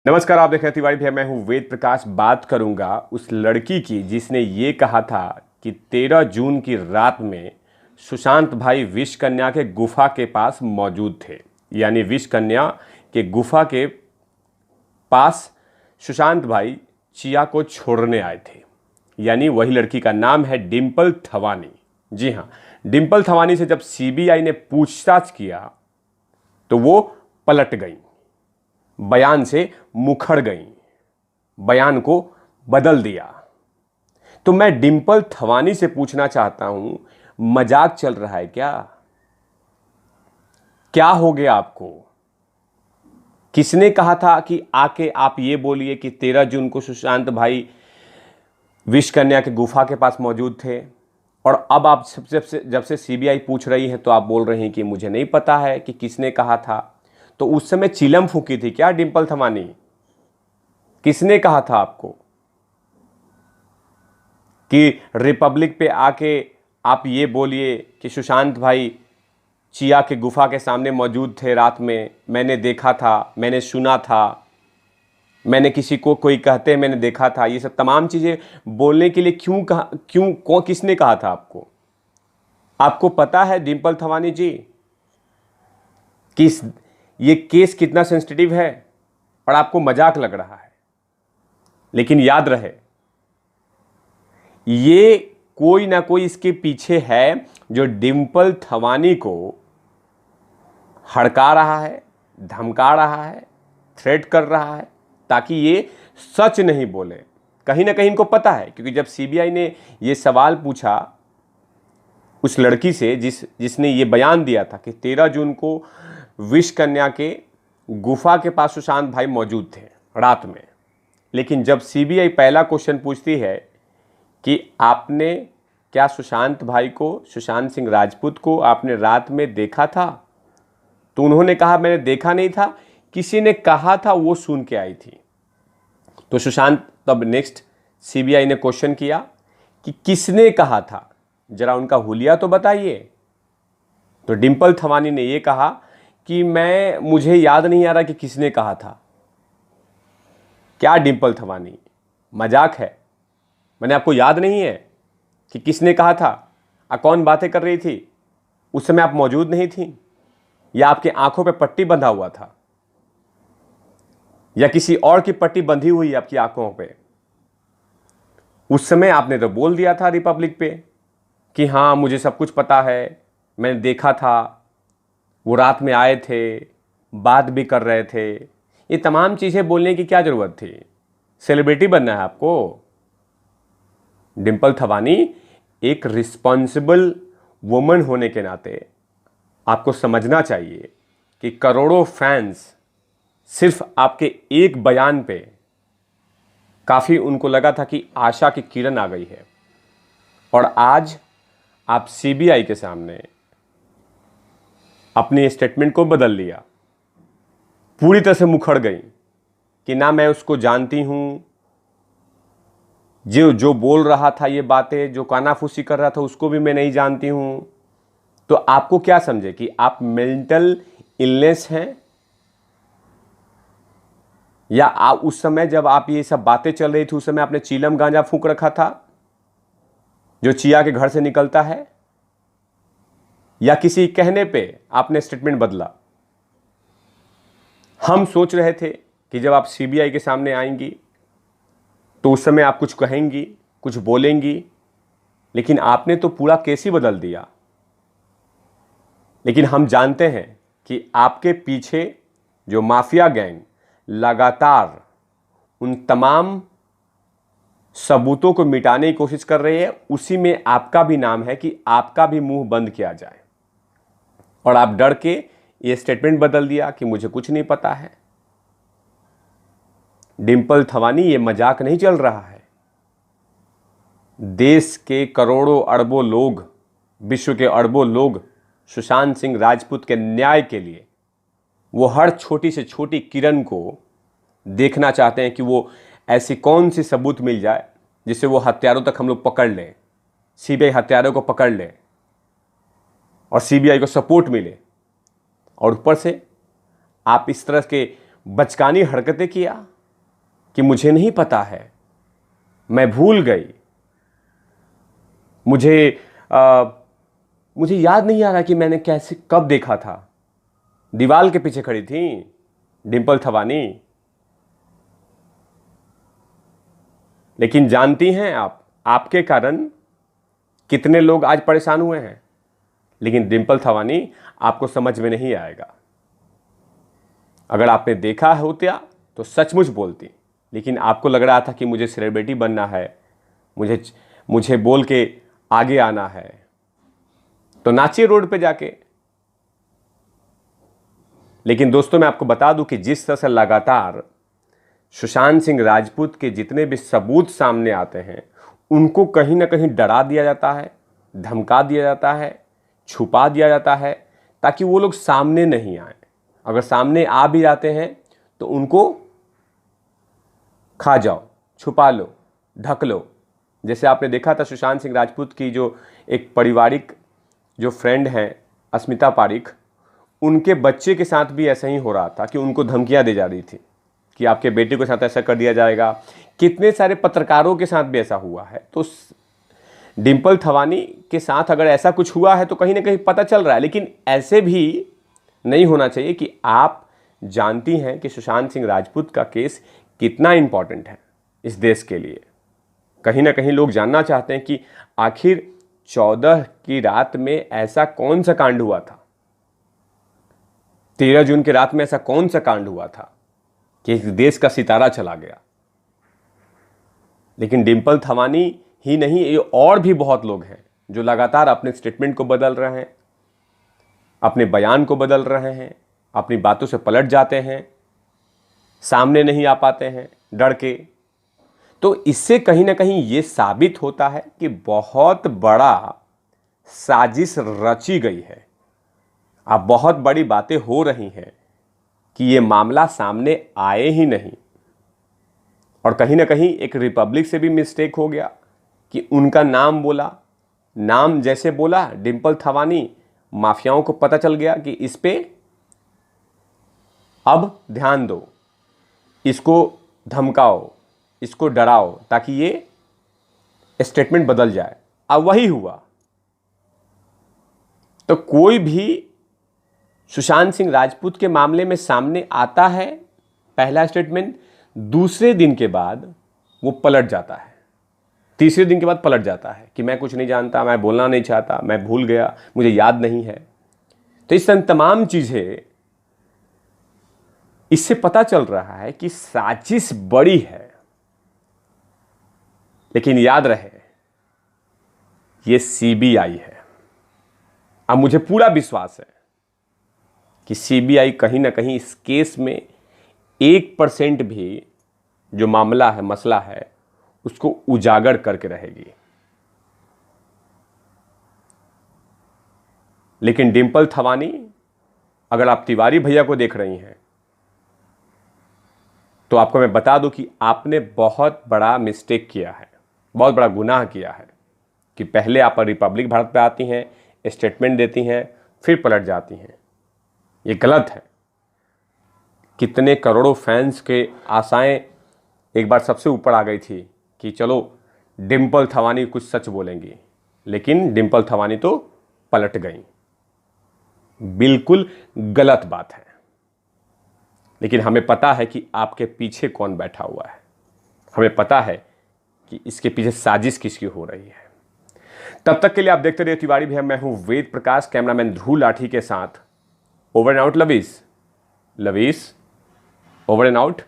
नमस्कार, आप देख रहे हैं तिवारी भैया। मैं हूं वेद प्रकाश। बात करूंगा उस लड़की की जिसने ये कहा था कि 13 जून की रात में सुशांत भाई विष कन्या के गुफा के पास मौजूद थे। यानी विष कन्या के गुफा के पास सुशांत भाई चिया को छोड़ने आए थे। यानी वही लड़की का नाम है डिंपल थवानी। जी हाँ, डिंपल थवानी से जब सीबीआई ने पूछताछ किया तो वो पलट गई, बयान से मुखर गई, बयान को बदल दिया। तो मैं डिंपल थवानी से पूछना चाहता हूं, मजाक चल रहा है क्या? क्या हो गया आपको? किसने कहा था कि आके आप ये बोलिए कि 13 जून को सुशांत भाई विष कन्या के गुफा के पास मौजूद थे, और अब आप जब से सीबीआई पूछ रही है तो आप बोल रहे हैं कि मुझे नहीं पता है कि किसने कहा था। तो उस समय चिलम फूकी थी क्या डिंपल थवानी? किसने कहा था आपको कि रिपब्लिक पे आके आप ये बोलिए कि सुशांत भाई चिया के गुफा के सामने मौजूद थे रात में, मैंने देखा था, मैंने सुना था, मैंने किसी को कोई कहते मैंने देखा था? ये सब तमाम चीजें बोलने के लिए किसने कहा था आपको? आपको पता है डिंपल थवानी जी कि ये केस कितना सेंसिटिव है और आपको मजाक लग रहा है। लेकिन याद रहे, ये कोई ना कोई इसके पीछे है जो डिंपल थवानी को हड़का रहा है, धमका रहा है, थ्रेट कर रहा है, ताकि ये सच नहीं बोले। कहीं ना कहीं इनको पता है, क्योंकि जब सीबीआई ने ये सवाल पूछा उस लड़की से जिसने ये बयान दिया था कि 13 जून को विष कन्या के गुफा के पास सुशांत भाई मौजूद थे रात में, लेकिन जब सीबीआई पहला क्वेश्चन पूछती है कि आपने क्या सुशांत भाई को, सुशांत सिंह राजपूत को आपने रात में देखा था, तो उन्होंने कहा मैंने देखा नहीं था, किसी ने कहा था, वो सुन के आई थी। तो सुशांत तब नेक्स्ट सीबीआई ने क्वेश्चन किया कि किसने कहा था, जरा उनका हुलिया तो बताइए। तो डिंपल थवानी ने यह कहा कि मुझे याद नहीं आ रहा कि किसने कहा था। क्या डिंपल थवानी, मजाक है? मैंने आपको याद नहीं है कि किसने कहा था? कौन बातें कर रही थी? उस समय आप मौजूद नहीं थी, या आपकी आंखों पे पट्टी बंधा हुआ था, या किसी और की पट्टी बंधी हुई आपकी आंखों पे? उस समय आपने तो बोल दिया था रिपब्लिक पे कि हाँ मुझे सब कुछ पता है, मैंने देखा था, वो रात में आए थे, बात भी कर रहे थे। ये तमाम चीजें बोलने की क्या जरूरत थी? सेलिब्रिटी बनना है आपको? डिंपल थवानी, एक रिस्पॉन्सिबल वुमन होने के नाते आपको समझना चाहिए कि करोड़ों फैंस सिर्फ आपके एक बयान पे काफी उनको लगा था कि आशा की किरण आ गई है, और आज आप सीबीआई के सामने अपनी स्टेटमेंट को बदल लिया, पूरी तरह से मुखर गई कि ना मैं उसको जानती हूं, जो बोल रहा था ये बातें, जो कानाफूसी कर रहा था, उसको भी मैं नहीं जानती हूं। तो आपको क्या समझे कि आप मेंटल इलनेस हैं, या उस समय जब आप ये सब बातें चल रही थी उस समय आपने चीलम गांजा फूंक रखा था जो चिया के घर से निकलता है, या किसी कहने पे आपने स्टेटमेंट बदला? हम सोच रहे थे कि जब आप सीबीआई के सामने आएंगी तो उस समय आप कुछ कहेंगी, कुछ बोलेंगी, लेकिन आपने तो पूरा केस ही बदल दिया। लेकिन हम जानते हैं कि आपके पीछे जो माफिया गैंग लगातार उन तमाम सबूतों को मिटाने की कोशिश कर रही है, उसी में आपका भी नाम है कि आपका भी मुंह बंद किया जाए, और आप डर के ये स्टेटमेंट बदल दिया कि मुझे कुछ नहीं पता है। डिंपल थवानी, ये मजाक नहीं चल रहा है। देश के करोड़ों अरबों लोग, विश्व के अरबों लोग सुशांत सिंह राजपूत के न्याय के लिए वो हर छोटी से छोटी किरण को देखना चाहते हैं कि वो ऐसी कौन सी सबूत मिल जाए जिससे वो हत्यारों तक हम लोग पकड़ लें, सीबीआई हत्यारों को पकड़ ले और सीबीआई को सपोर्ट मिले। और ऊपर से आप इस तरह के बचकानी हरकतें किया, कि मुझे नहीं पता है, मैं भूल गई, मुझे याद नहीं आ रहा कि मैंने कैसे कब देखा था। दीवार के पीछे खड़ी थी डिंपल थवानी। लेकिन जानती हैं आप, आपके कारण कितने लोग आज परेशान हुए हैं। लेकिन डिंपल थवानी आपको समझ में नहीं आएगा। अगर आपने देखा होता तो सचमुच बोलती, लेकिन आपको लग रहा था कि मुझे सेलिब्रिटी बनना है, मुझे बोल के आगे आना है, तो नाचिए रोड पे जाके। लेकिन दोस्तों, मैं आपको बता दूं कि जिस तरह से लगातार सुशांत सिंह राजपूत के जितने भी सबूत सामने आते हैं, उनको कहीं ना कहीं डरा दिया जाता है, धमका दिया जाता है, छुपा दिया जाता है, ताकि वो लोग सामने नहीं आए। अगर सामने आ भी जाते हैं तो उनको खा जाओ, छुपा लो, ढक लो। जैसे आपने देखा था सुशांत सिंह राजपूत की जो एक पारिवारिक जो फ्रेंड हैं अस्मिता पारिक, उनके बच्चे के साथ भी ऐसा ही हो रहा था कि उनको धमकियां दी जा रही थी कि आपके बेटे के साथ ऐसा कर दिया जाएगा। कितने सारे पत्रकारों के साथ भी ऐसा हुआ है। तो डिंपल थवानी के साथ अगर ऐसा कुछ हुआ है तो कहीं ना कहीं पता चल रहा है। लेकिन ऐसे भी नहीं होना चाहिए कि आप जानती हैं कि सुशांत सिंह राजपूत का केस कितना इंपॉर्टेंट है इस देश के लिए। कहीं ना कहीं लोग जानना चाहते हैं कि आखिर 14 की रात में ऐसा कौन सा कांड हुआ था, 13 जून की रात में ऐसा कौन सा कांड हुआ था कि इस देश का सितारा चला गया। लेकिन डिंपल थवानी ही नहीं, ये और भी बहुत लोग हैं जो लगातार अपने स्टेटमेंट को बदल रहे हैं, अपने बयान को बदल रहे हैं, अपनी बातों से पलट जाते हैं, सामने नहीं आ पाते हैं डर के। तो इससे कहीं ना कहीं ये साबित होता है कि बहुत बड़ा साजिश रची गई है। अब बहुत बड़ी बातें हो रही हैं कि ये मामला सामने आए ही नहीं। और कहीं ना कहीं एक रिपब्लिक से भी मिस्टेक हो गया कि उनका नाम बोला, नाम जैसे बोला डिंपल थवानी, माफियाओं को पता चल गया कि इस पे अब ध्यान दो, इसको धमकाओ, इसको डराओ, ताकि ये स्टेटमेंट बदल जाए। अब वही हुआ। तो कोई भी सुशांत सिंह राजपूत के मामले में सामने आता है, पहला स्टेटमेंट, दूसरे दिन के बाद वो पलट जाता है, तीसरे दिन के बाद पलट जाता है कि मैं कुछ नहीं जानता, मैं बोलना नहीं चाहता, मैं भूल गया, मुझे याद नहीं है। तो इस तमाम चीजें, इससे पता चल रहा है कि साजिश बड़ी है। लेकिन याद रहे, ये सीबीआई है। अब मुझे पूरा विश्वास है कि सीबीआई कहीं ना कहीं इस केस में 1% भी जो मामला है, मसला है, उसको उजागर करके रहेगी। लेकिन डिंपल थवानी, अगर आप तिवारी भैया को देख रही हैं तो आपको मैं बता दूं कि आपने बहुत बड़ा मिस्टेक किया है, बहुत बड़ा गुनाह किया है कि पहले आप रिपब्लिक भारत पे आती हैं, स्टेटमेंट देती हैं, फिर पलट जाती हैं। ये गलत है। कितने करोड़ों फैंस के आशाएं एक बार सबसे ऊपर आ गई थी कि चलो डिंपल थवानी कुछ सच बोलेंगी, लेकिन डिंपल थवानी तो पलट गई। बिल्कुल गलत बात है। लेकिन हमें पता है कि आपके पीछे कौन बैठा हुआ है, हमें पता है कि इसके पीछे साजिश किसकी हो रही है। तब तक के लिए आप देखते रहिए तिवारी भैया। मैं हूं वेद प्रकाश, कैमरामैन ध्रुव लाठी के साथ। ओवर एंड आउट लवीस, लवीस ओवर एंड आउट।